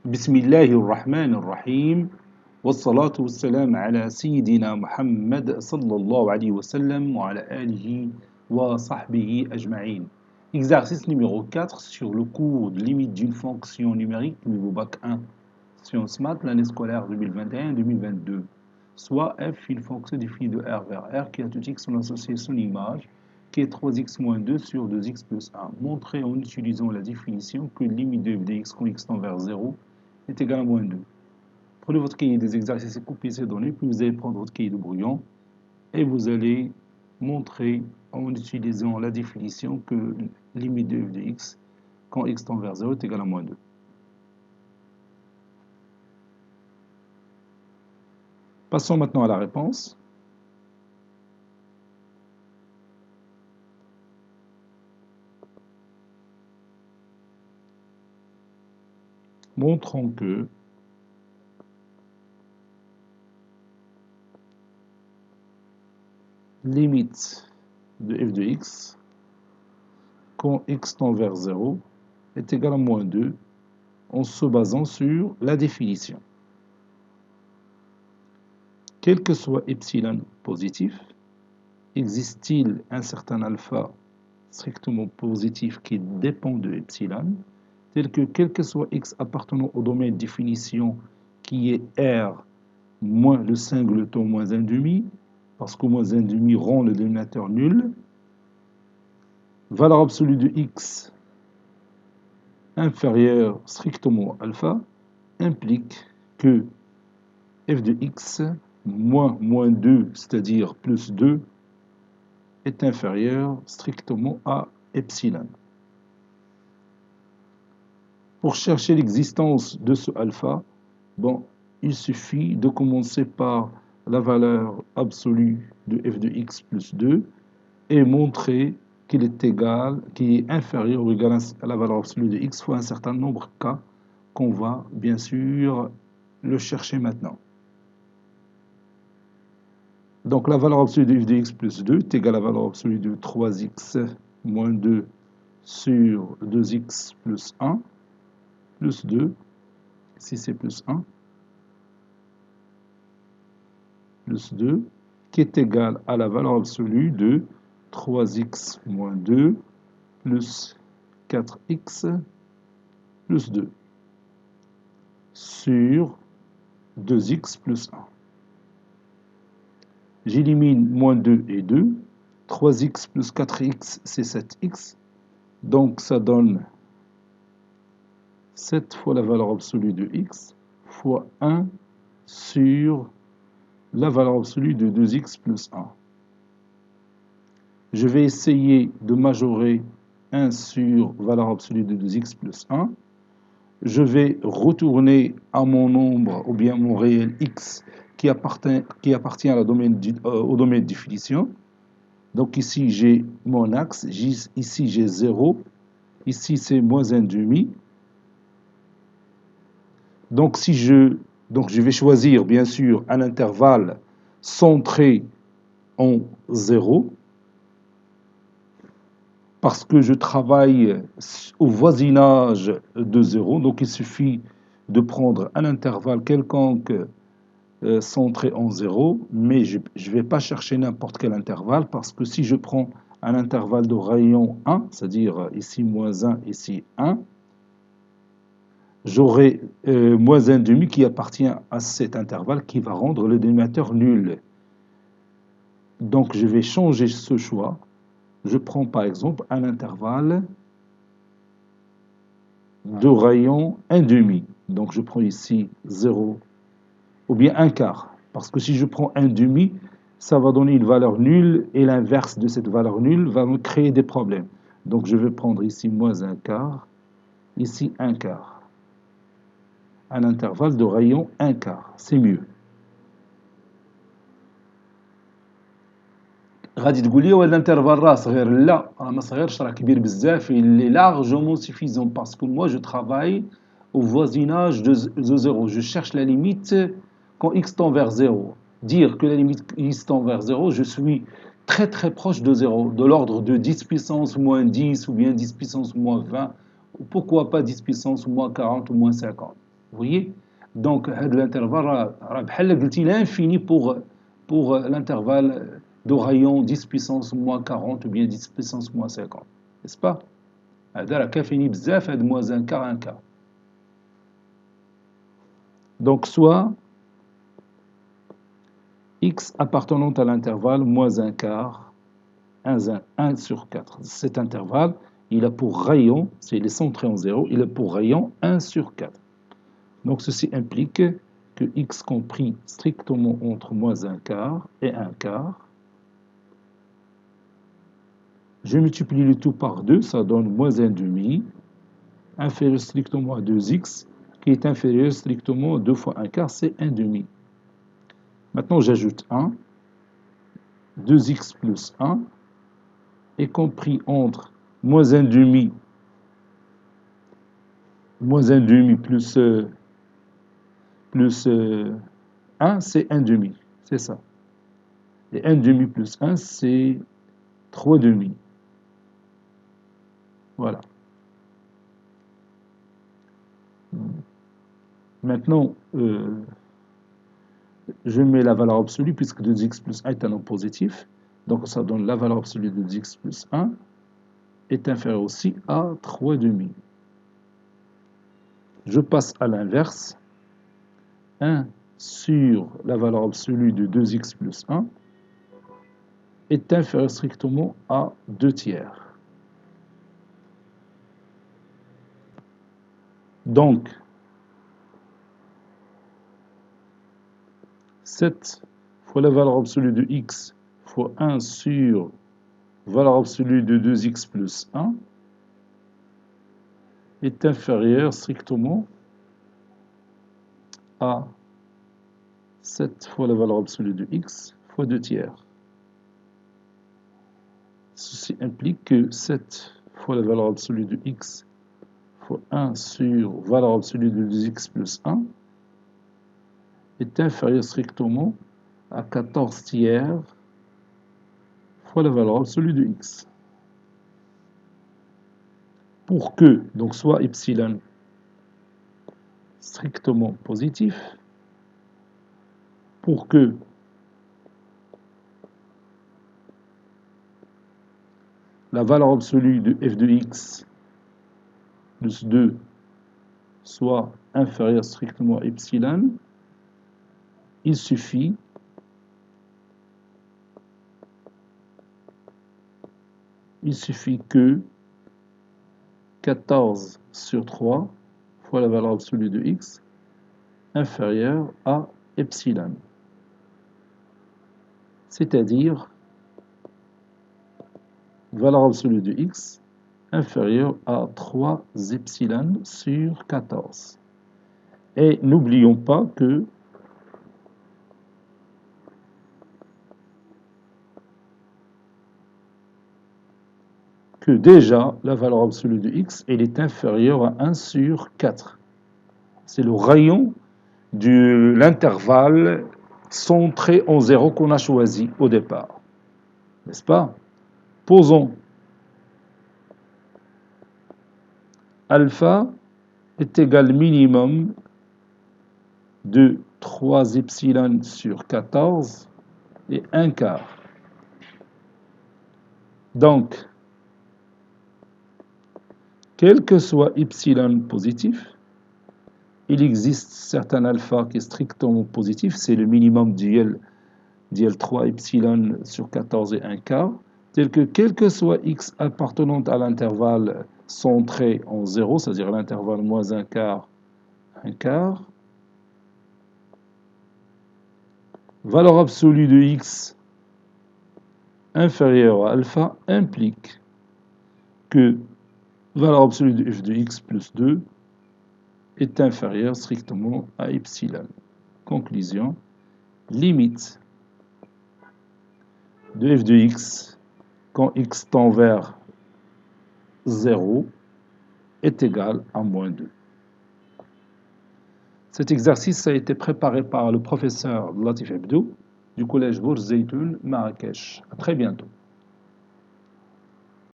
بسم الله الرحمن الرحيم والصلاة والسلام على سيدنا محمد صلى الله عليه وسلم وعلى آله وصحبه أجمعين. Exercice numéro 4 sur le cours de limite d'une fonction numérique niveau bac 1 Sciences Maths l'année scolaire 2021-2022. Soit f une fonction définie de R vers R qui a tout x en associé son image qui est 3x moins 2 sur 2x plus 1. Montrez en utilisant la définition que limite de f de x quand x tend vers 0 est égal à moins 2. Prenez votre cahier des exercices et copiez ces données, puis vous allez prendre votre cahier de brouillon et vous allez montrer en utilisant la définition que limite de f de x quand x tend vers 0 est égal à moins 2. Passons maintenant à la réponse. Montrons que limite de f de x quand x tend vers 0 est égal à moins 2 en se basant sur la définition. Quel que soit epsilon positif, existe-t-il un certain alpha strictement positif qui dépend de epsilon, tel que quel que soit x appartenant au domaine de définition qui est R moins le singleton moins 1,5, parce que moins 1,5 rend le dénominateur nul, valeur absolue de x inférieure strictement à alpha implique que f de x moins 2, c'est-à-dire plus 2, est inférieur strictement à epsilon. Pour chercher l'existence de ce alpha, il suffit de commencer par la valeur absolue de f de x plus 2 et montrer qu'il est égal, qu'il est inférieur ou égal à la valeur absolue de x fois un certain nombre k qu'on va bien sûr le chercher maintenant. Donc la valeur absolue de f de x plus 2 est égale à la valeur absolue de 3x moins 2 sur 2x plus 1 plus 2, ici c'est plus 1, plus 2, qui est égal à la valeur absolue de 3x moins 2 plus 4x plus 2 sur 2x plus 1. J'élimine moins 2 et 2. 3x plus 4x, c'est 7x. Donc ça donne 7 fois la valeur absolue de x fois 1 sur la valeur absolue de 2x plus 1. Je vais essayer de majorer 1 sur valeur absolue de 2x plus 1. Je vais retourner à mon nombre ou bien mon réel x qui appartient à au domaine de définition. Donc ici j'ai mon axe, ici j'ai 0, ici c'est moins 1,5. Donc je vais choisir bien sûr un intervalle centré en 0 parce que je travaille au voisinage de 0. Donc il suffit de prendre un intervalle quelconque centré en 0, mais je ne vais pas chercher n'importe quel intervalle parce que si je prends un intervalle de rayon 1, c'est-à-dire ici moins 1, ici 1, j'aurai moins 1,5 qui appartient à cet intervalle qui va rendre le dénominateur nul. Donc je vais changer ce choix. Je prends par exemple un intervalle de rayon 1,5. Donc je prends ici 0 ou bien 1 quart. Parce que si je prends 1,5, ça va donner une valeur nulle et l'inverse de cette valeur nulle va me créer des problèmes. Donc je vais prendre ici moins 1 quart, ici 1 quart. Un intervalle de rayon 1 quart, c'est mieux. غادي تقول لي واش الانترفال راه صغير لا راه ما صغيرش راه كبير بزاف il est largement suffisant parce que moi je travaille au voisinage de 0 je cherche la limite quand x tend vers 0 dire que la limite x tend vers 0 je suis très proche de 0 de l'ordre de 10 puissance moins 10 ou bien 10 puissance moins 20 pourquoi pas 10 puissance moins 40 ou moins 50 Vous voyez? Donc, l'intervalle, l'infini pour l'intervalle de rayon 10 puissance moins 40 ou bien 10 puissance moins 50. N'est-ce pas? هذا راه كافيني بزاف هاد moins 1 quart 1 quart. Donc, soit x appartenant à l'intervalle moins 1 quart, 1 sur 4. Cet intervalle, il a pour rayon, s'il est centré en 0, il a pour rayon 1 sur 4. Donc ceci implique que x compris strictement entre moins 1 quart et 1 quart. Je multiplie le tout par 2, ça donne moins 1 demi, inférieur strictement à 2x, qui est inférieur strictement à 2 fois 1 quart, c'est 1 demi. Maintenant j'ajoute 1, 2x plus 1, est compris entre moins 1 demi plus 1, c'est 1 demi, c'est ça. Et 1 demi plus 1, c'est 3 demi. Voilà. Maintenant, je mets la valeur absolue puisque 2x plus 1 est un nombre positif. Donc ça donne la valeur absolue de 2x plus 1 est inférieure aussi à 3 demi. Je passe à l'inverse. 1 sur la valeur absolue de 2x plus 1 est inférieur strictement à 2 tiers. Donc, 7 fois la valeur absolue de x fois 1 sur valeur absolue de 2x plus 1 est inférieur strictement à 7 fois la valeur absolue de x fois 2 tiers. Ceci implique que 7 fois la valeur absolue de x fois 1 sur valeur absolue de 2x plus 1 est inférieur strictement à 14 tiers fois la valeur absolue de x. Pour que, donc soit epsilon strictement positif, pour que la valeur absolue de f de x plus 2 soit inférieure strictement à epsilon, il suffit que 14 sur 3 fois la valeur absolue de x inférieure à epsilon. C'est-à-dire valeur absolue de x inférieure à 3 epsilon sur 14. Et n'oublions pas que déjà la valeur absolue de x elle est inférieure à 1 sur 4. C'est le rayon de l'intervalle centré en 0 qu'on a choisi au départ. N'est-ce pas? Posons alpha est égal minimum de 3 epsilon sur 14 et 1 quart. Donc, quel que soit epsilon positif, il existe certain alpha qui est strictement positif, c'est le minimum d'IL 3 epsilon sur 14 et 1 quart, tel que quel que soit x appartenant à l'intervalle centré en 0, c'est-à-dire l'intervalle moins 1 quart, 1 quart, valeur absolue de x inférieure à alpha implique que valeur absolue de f de x plus 2 est inférieure strictement à epsilon. Conclusion, limite de f de x quand x tend vers 0 est égal à moins 2. Cet exercice a été préparé par le professeur Latif Hebdo du collège Bourz Zeytoun, Marrakech. À très bientôt.